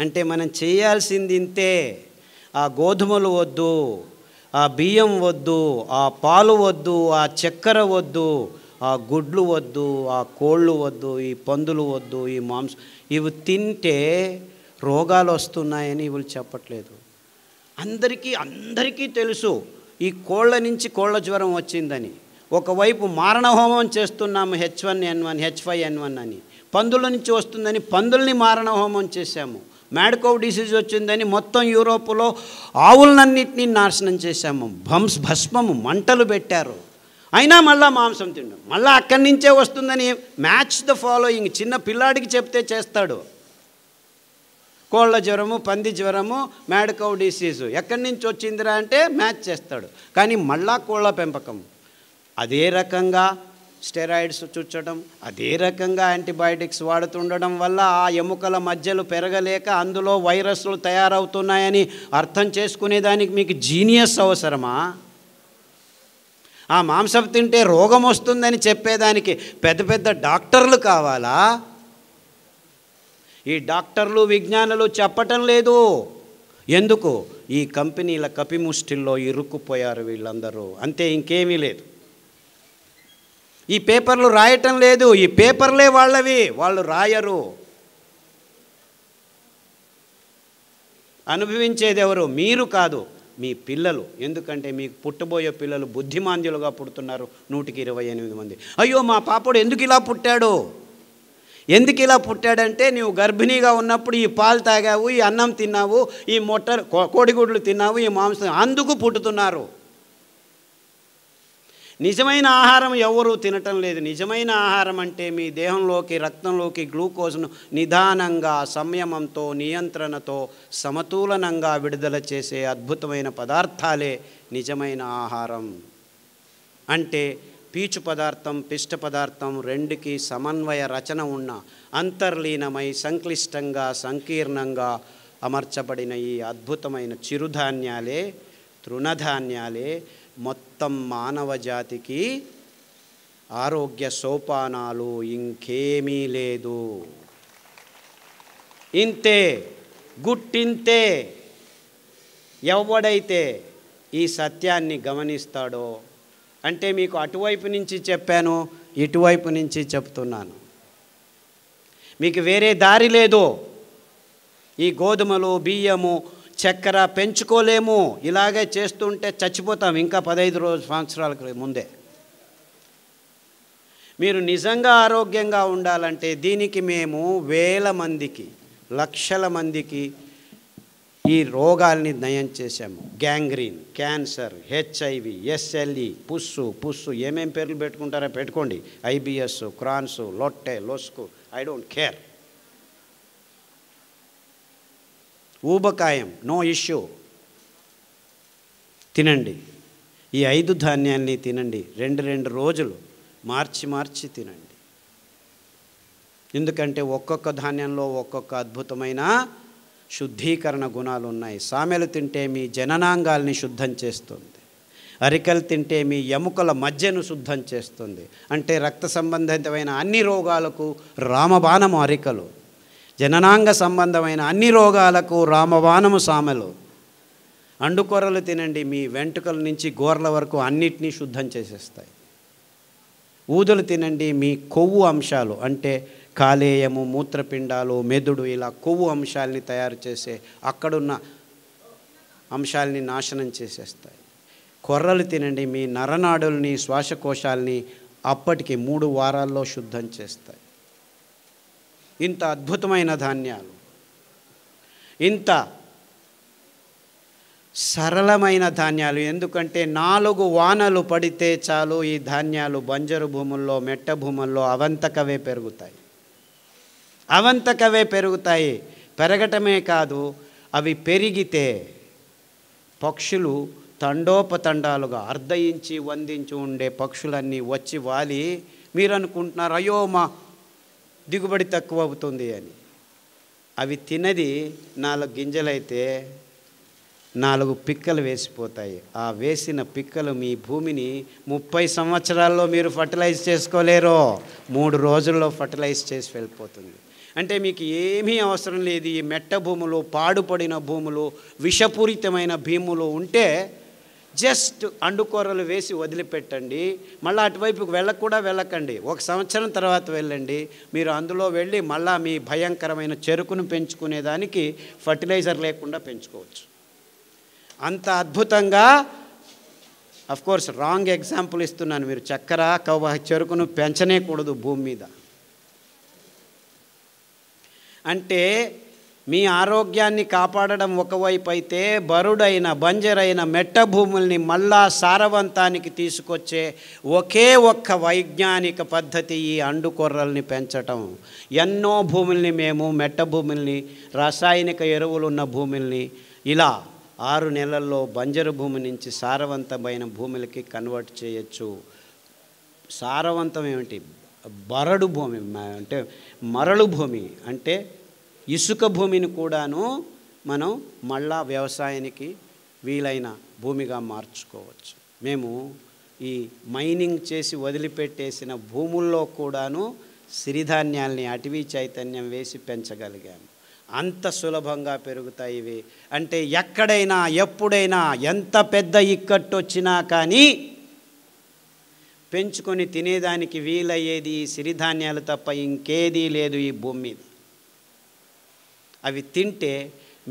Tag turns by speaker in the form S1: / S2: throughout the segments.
S1: అంటే మనం చేయాల్సింది ఇంతే. ఆ గోధుమలు వద్దు, ఆ బియ్యం వద్దు, ఆ పాలు వద్దు, ఆ చక్కెర వద్దు, ఆ గుడ్లు వద్దు, ఆ కోళ్ళు వద్దు, ఈ పందులు వద్దు, ఈ మాంసం. ఇవి తింటే రోగాలు వస్తున్నాయని ఇవి చెప్పట్లేదు. అందరికీ తెలుసు ఈ కోళ్ళ నుంచి కోళ్ళ జ్వరం వచ్చిందని. ఒకవైపు మారణహోమం చేస్తున్నాము H1N1 H5N1 అని. పందుల నుంచి వస్తుందని పందుల్ని మారణహోమం చేశాము. మ్యాడ్ కౌ డిసీజ్ వచ్చిందని మొత్తం యూరోపులో ఆవులన్నింటినీ నాశనం చేశాము. భస్మము మంటలు పెట్టారు. అయినా మళ్ళా మాంసం తిండం, మళ్ళీ అక్కడి నుంచే వస్తుందని. Match the following. చిన్న పిల్లాడికి చెప్తే చేస్తాడు. కోళ్ళ జ్వరము, పంది జ్వరము, మ్యాడ్ కౌ డిసీజు ఎక్కడి నుంచి వచ్చిందిరా అంటే మ్యాచ్ చేస్తాడు. కానీ మళ్ళా కోళ్ళ పెంపకం, అదే రకంగా స్టెరాయిడ్స్ చుచ్చడం, అదే రకంగా యాంటీబయాటిక్స్ వాడుతుండడం వల్ల ఆ ఎముకల మధ్యలు పెరగలేక అందులో వైరస్లు తయారవుతున్నాయని అర్థం చేసుకునేదానికి మీకు జీనియస్ అవసరమా? ఆ మాంసం తింటే రోగం వస్తుందని చెప్పేదానికి పెద్ద పెద్ద డాక్టర్లు కావాలా? ఈ డాక్టర్లు విజ్ఞానులు చెప్పటం లేదు. ఎందుకు? ఈ కంపెనీల కపిముష్టిల్లో ఇరుక్కుపోయారు వీళ్ళందరూ, అంతే, ఇంకేమీ లేదు. ఈ పేపర్లు రాయటం లేదు, ఈ పేపర్లే వాళ్ళవి, వాళ్ళు రాయరు. అనుభవించేది ఎవరు? మీరు కాదు, మీ పిల్లలు. ఎందుకంటే మీకు పుట్టబోయే పిల్లలు బుద్ధిమాంద్యులుగా పుడుతున్నారు 128 మంది. అయ్యో మా పాపడు ఎందుకు ఇలా పుట్టాడు? ఎందుకు ఇలా పుట్టాడంటే నీవు గర్భిణీగా ఉన్నప్పుడు ఈ పాలు తాగావు, ఈ అన్నం తిన్నావు, ఈ కోడిగుడ్లు తిన్నావు, ఈ మాంసం, అందుకు పుట్టుతున్నారు. నిజమైన ఆహారం ఎవరూ తినటం లేదు. నిజమైన ఆహారం అంటే మీ దేహంలోకి, రక్తంలోకి గ్లూకోజ్ను నిదానంగా, సంయమంతో, నియంత్రణతో, సమతులనంగా విడుదల చేసే అద్భుతమైన పదార్థాలే నిజమైన ఆహారం. అంటే పీచు పదార్థం, పిష్ట పదార్థం రెండుకి సమన్వయ రచన ఉన్న, అంతర్లీనమై సంక్లిష్టంగా, సంకీర్ణంగా అమర్చబడిన ఈ అద్భుతమైన చిరుధాన్యాలే, తృణధాన్యాలే మొత్తం మానవ జాతికి ఆరోగ్య సోపానాలు. ఇంకేమీ లేదు. ఇంతే, గుట్టింతే. ఎవడైతే ఈ సత్యాన్ని గమనిస్తాడో, అంటే మీకు అటువైపు నుంచి చెప్పాను, ఇటువైపు నుంచి చెప్తున్నాను, మీకు వేరే దారి లేదు. ఈ గోధుమలు, బియ్యము, చక్కెర పెంచుకోలేము. ఇలాగే చేస్తుంటే చచ్చిపోతాం ఇంకా 15 సంవత్సరాల ముందే. మీరు నిజంగా ఆరోగ్యంగా ఉండాలంటే దీనికి మేము వేల మందికి, లక్షల మందికి ఈ రోగాల్ని నయం చేశాము. గ్యాంగ్రీన్, క్యాన్సర్, HIV, SLE, పుస్సు ఏమేం పేర్లు పెట్టుకుంటారో పెట్టుకోండి. IBS, క్రాన్స్, లొట్టె, లొస్కు, ఐ డోంట్ కేర్. ఊబకాయం, నో ఇష్యూ. తినండి. ఈ 5 ధాన్యాల్ని తినండి. 2 రోజులు మార్చి తినండి. ఎందుకంటే ఒక్కొక్క ధాన్యంలో ఒక్కొక్క అద్భుతమైన శుద్ధీకరణ గుణాలు ఉన్నాయి. సామెలు తింటే మీ జననాంగాల్ని శుద్ధం చేస్తుంది. అరికలు తింటే మీ ఎముకల మధ్యను శుద్ధం చేస్తుంది. అంటే రక్త సంబంధితమైన అన్ని రోగాలకు రామబాణము అరికలు, జననాంగ సంబంధమైన అన్ని రోగాలకు రామబాణము సామెలు. అండుకొరలు తినండి, మీ వెంట్రుకల నుంచి గోర్ల వరకు అన్నిటినీ శుద్ధం చేసేస్తాయి. ఊదలు తినండి, మీ కొవ్వు అంశాలు అంటే కాలేయము, మూత్రపిండాలు, మెదడు, ఇలా కొవ్వు అంశాలని తయారు చేసే అక్కడున్న అంశాలని నాశనం చేసేస్తాయి. కొర్రలు తినండి, మీ నరనాడుల్ని, శ్వాసకోశాలని అప్పటికి 3 వారాల్లో శుద్ధం చేస్తాయి. ఇంత అద్భుతమైన ధాన్యాలు, ఇంత సరళమైన ధాన్యాలు. ఎందుకంటే 4 వానలు పడితే చాలు ఈ ధాన్యాలు బంజరు భూముల్లో, మెట్ట భూముల్లో అవంతకవే పెరుగుతాయి. పెరగటమే కాదు, అవి పెరిగితే పక్షులు తండోపతండాలుగా, 1/2 ఇంచి 1 ఇంచు ఉండే పక్షులన్నీ వచ్చి వాలి, మీరు అనుకుంటున్నారు అయ్యో మా దిగుబడి తక్కువ అవుతుంది అని. అవి తినది 4 గింజలైతే 4 పిక్కలు వేసిపోతాయి. ఆ వేసిన పిక్కలు మీ భూమిని 30 సంవత్సరాల్లో మీరు ఫర్టిలైజ్ చేసుకోలేరు. 3 రోజుల్లో ఫర్టిలైజ్ చేసి వెళ్ళిపోతుంది. అంటే మీకు ఏమీ అవసరం లేదు. ఈ మెట్ట భూములు, పాడుపడిన భూములు, విషపూరితమైన భూములు ఉంటే జస్ట్ అండుకొర్రలు వేసి వదిలిపెట్టండి. మళ్ళీ అటువైపుకి వెళ్ళకండి. 1 సంవత్సరం తర్వాత వెళ్ళండి. మీరు అందులో వెళ్ళి మళ్ళీ మీ భయంకరమైన చెరుకును పెంచుకునేదానికి ఫర్టిలైజర్ లేకుండా పెంచుకోవచ్చు. అంత అద్భుతంగా, అఫ్కోర్స్ రాంగ్ ఎగ్జాంపుల్ ఇస్తున్నాను. మీరు చక్కెర చెరుకును పెంచనేకూడదు భూమి మీద. అంటే మీ ఆరోగ్యాన్ని కాపాడడం ఒకవైపు అయితే, బరుడైన బంజరైన మెట్ట భూముల్ని మళ్ళా సారవంతానికి తీసుకొచ్చే ఒకే ఒక్క వైజ్ఞానిక పద్ధతి ఈ అండుకొర్రల్ని పెంచటం. ఎన్నో భూముల్ని మేము మెట్ట భూముల్ని, రాసాయనిక ఎరువులున్న భూముల్ని ఇలా 6 నెలల్లో బంజరు భూమి నుంచి సారవంతమైన భూములకి కన్వర్ట్ చేయొచ్చు. సారవంతం ఏమిటి? బరడు భూమి అంటే మరలు భూమి, అంటే ఇసుక భూమిని కూడాను మనం మళ్ళా వ్యవసాయానికి వీలైన భూమిగా మార్చుకోవచ్చు. మేము ఈ మైనింగ్ చేసి వదిలిపెట్టేసిన భూముల్లో కూడాను సిరిధాన్యాల్ని అటవీ చైతన్యం వేసి పెంచగలిగాము. అంత సులభంగా పెరుగుతాయి ఇవి. అంటే ఎక్కడైనా ఎప్పుడైనా ఎంత పెద్ద ఇక్కట్టు వచ్చినా కానీ పెంచుకొని తినేదానికి వీలయ్యేది ఈ సిరిధాన్యాలు తప్ప ఇంకేదీ లేదు ఈ భూమి మీద. అవి తింటే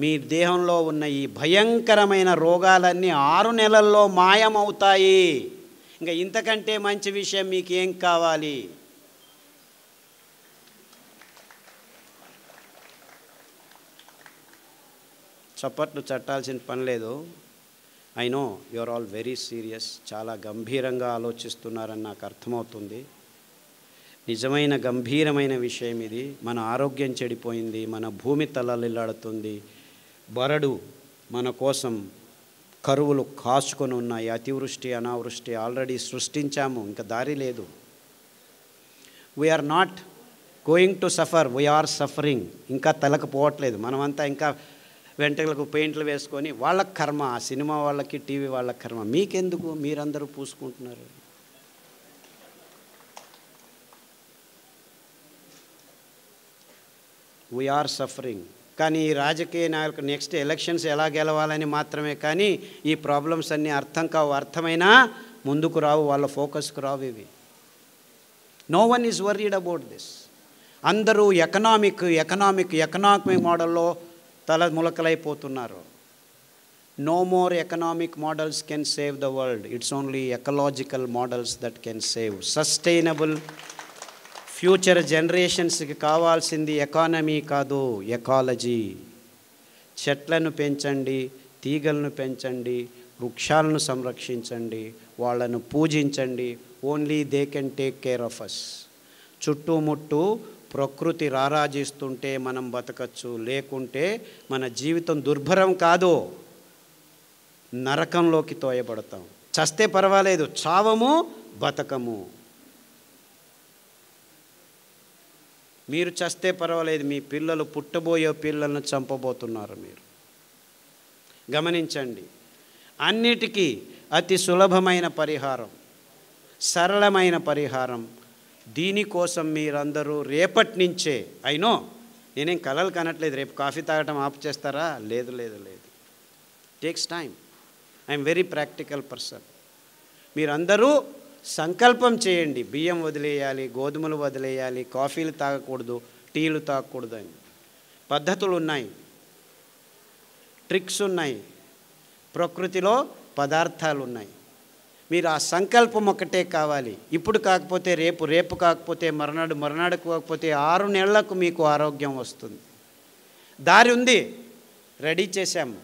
S1: మీ దేహంలో ఉన్న ఈ భయంకరమైన రోగాలన్నీ 6 నెలల్లో మాయమవుతాయి. ఇంకా ఇంతకంటే మంచి విషయం మీకు ఏం కావాలి? చప్పట్లు చట్టాల్సిన పని లేదు. I know you are all very serious. చాలా గంభీరంగా ఆలోచిస్తున్నారని నాకు అర్థమవుతుంది. నిజమైన గంభీరమైన విషయం ఇది. మన ఆరోగ్యం చెడిపోయింది, మన భూమి తలలిల్లాడుతుంది, బరడు మన కోసం కరువులు కాచుకొని ఉన్నాయి, అతివృష్టి అనావృష్టి ఆల్రెడీ సృష్టించాము, ఇంకా దారి లేదు. We're not going to suffer, we're suffering. ఇంకా తలకు పోవట్లేదు. మనమంతా ఇంకా వెంట్రుకలకు పెయింట్లు వేసుకొని వాళ్ళ కర్మ, ఆ సినిమా వాళ్ళకి టీవీ వాళ్ళ కర్మ, మీకెందుకు? మీరందరూ పూసుకుంటున్నారు. We are suffering. కానీ ఈ రాజకీయ నాయకులు నెక్స్ట్ ఎలక్షన్స్ ఎలా గెలవాలని మాత్రమే కానీ ఈ ప్రాబ్లమ్స్ అన్నీ అర్థం కావు. అర్థమైనా ముందుకు రావు, వాళ్ళ ఫోకస్కు రావు ఇవి. No one is worried about this. అందరూ ఎకనామిక్ మోడల్లో తల ములకలైపోతున్నారు. No more economic models can save the world. It's only ecological models that can save. Sustainable future జనరేషన్స్కి కావాల్సింది ఎకానమీ కాదు, ఎకాలజీ. చెట్లను పెంచండి, తీగలను పెంచండి, వృక్షాలను సంరక్షించండి, వాళ్ళను పూజించండి. Only they can take care of us. చుట్టుముట్టు ప్రకృతి రారాజిస్తుంటే మనం బతకచ్చు, లేకుంటే మన జీవితం దుర్భరం కాదు, నరకంలోకి తోయబడతాం. చస్తే పర్వాలేదు, చావము బతకము. మీరు చస్తే పర్వాలేదు, మీ పిల్లలు పుట్టబోయే పిల్లలను చంపబోతున్నారు మీరు. గమనించండి. అన్నిటికీ అతి సులభమైన పరిహారం, సరళమైన పరిహారం. దీనికోసం మీరందరూ రేపటి నుంచే, అయినో నేనేం కలలు కనట్లేదు, రేపు కాఫీ తాగటం ఆపు చేస్తారా? లేదు లేదు లేదు, takes time. I'm very practical person. మీరందరూ సంకల్పం చేయండి, బియ్యం వదిలేయాలి, గోధుమలు వదిలేయాలి, కాఫీలు తాగకూడదు, టీలు తాగకూడదు అని. పద్ధతులు ఉన్నాయి, ట్రిక్స్ ఉన్నాయి, ప్రకృతిలో పదార్థాలు ఉన్నాయి. మీరు ఆ సంకల్పం ఒకటే కావాలి. ఇప్పుడు కాకపోతే రేపు, రేపు కాకపోతే మర్నాడు, మర్నాడు కాకపోతే 6 నెలలకు మీకు ఆరోగ్యం వస్తుంది. దారి ఉంది, రెడీ చేశాము.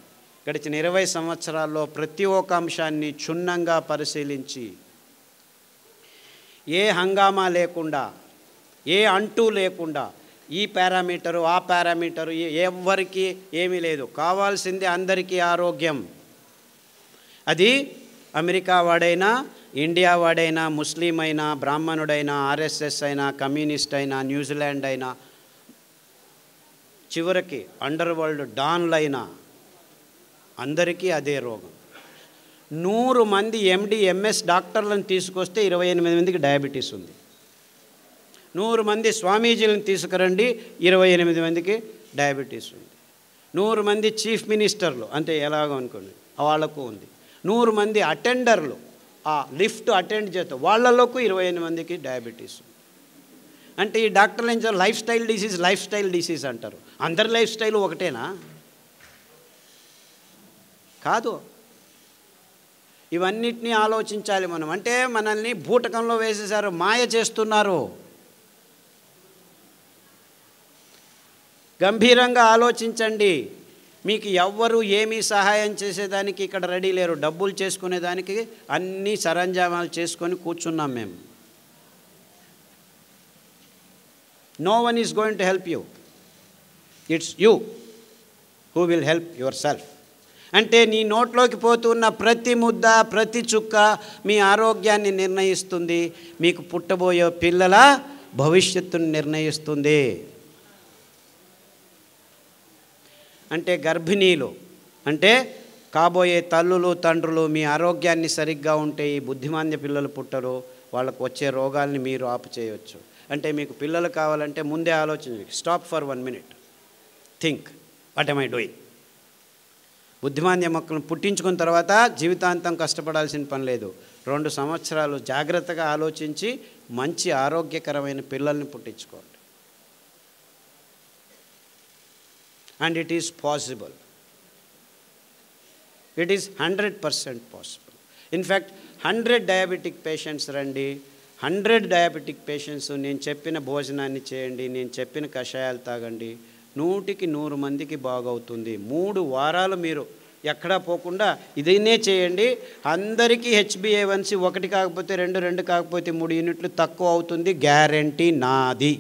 S1: గడిచిన 20 సంవత్సరాల్లో ప్రతి ఒక్క అంశాన్ని క్షుణ్ణంగా పరిశీలించి, ఏ హంగామా లేకుండా, ఏ అంటూ లేకుండా, ఈ పారామీటరు ఆ పారామీటరు ఎవ్వరికి ఏమీ లేదు. కావాల్సింది అందరికీ ఆరోగ్యం. అది అమెరికా వాడైనా, ఇండియా వాడైనా, ముస్లిం అయినా, బ్రాహ్మణుడైనా, ఆర్ఎస్ఎస్ అయినా, కమ్యూనిస్ట్ అయినా, న్యూజిలాండ్ అయినా, చివరికి అండర్ వరల్డ్ డాన్లైనా అందరికీ అదే రోగం. 100 మంది ఎండి ఎంఎస్ డాక్టర్లను తీసుకొస్తే 28 మందికి డయాబెటీస్ ఉంది. 100 మంది స్వామీజీలను తీసుకురండి, 28 మందికి డయాబెటీస్ ఉంది. 100 మంది చీఫ్ మినిస్టర్లు అంతే, ఎలాగో అనుకోండి, వాళ్ళకు ఉంది. 100 మంది అటెండర్లు, ఆ లిఫ్ట్ అటెండ్ చేస్తారు, వాళ్ళలోకి 28 మందికి డయాబెటీస్ ఉంది. అంటే ఈ డాక్టర్లు ఏం చేస్తారు, లైఫ్ స్టైల్ డిసీజ్ అంటారు. అందరి లైఫ్ స్టైల్ ఒకటేనా? కాదు. ఇవన్నిటినీ ఆలోచించాలి మనం. అంటే మనల్ని బూటకంలో వేసేసారు, మాయ చేస్తున్నారు. గంభీరంగా ఆలోచించండి. మీకు ఎవ్వరు ఏమీ సహాయం చేసేదానికి ఇక్కడ రెడీ లేరు. డబ్బులు చేసుకునేదానికి అన్ని సరంజామాలు చేసుకొని కూర్చున్నాం మేము. No one is going to help you. It's you who will help yourself. అంటే నీ నోట్లోకి పోతున్న ప్రతి ముద్ద, ప్రతి చుక్క మీ ఆరోగ్యాన్ని నిర్ణయిస్తుంది, మీకు పుట్టబోయే పిల్లల భవిష్యత్తును నిర్ణయిస్తుంది. అంటే గర్భిణీలు, అంటే కాబోయే తల్లులు తండ్రులు మీ ఆరోగ్యాన్ని సరిగ్గా ఉంటే ఈ బుద్ధిమాంద్య పిల్లలు పుట్టరు, వాళ్ళకు వచ్చే రోగాల్ని మీరు ఆపు చేయవచ్చు. అంటే మీకు పిల్లలు కావాలంటే ముందే ఆలోచించండి. Stop for 1 minute, think, what am I doing? బుద్ధిమాంద్య మొక్కలను పుట్టించుకున్న తర్వాత జీవితాంతం కష్టపడాల్సిన పని లేదు. 2 సంవత్సరాలు జాగ్రత్తగా ఆలోచించి మంచి ఆరోగ్యకరమైన పిల్లల్ని పుట్టించుకోండి. And it is possible. It is 100% possible. In fact 100 diabetic patients రండి, 100 డయాబెటిక్ పేషెంట్స్ నేను చెప్పిన భోజనాన్ని చేయండి, నేను చెప్పిన కషాయాలు తాగండి, 100కి 100 మందికి బాగవుతుంది. 3 వారాలు మీరు ఎక్కడా పోకుండా ఇదైనే చేయండి. అందరికీ HbA1c 1 కాకపోతే 2, 2 కాకపోతే 3 యూనిట్లు తక్కువ అవుతుంది. గ్యారంటీ నాది.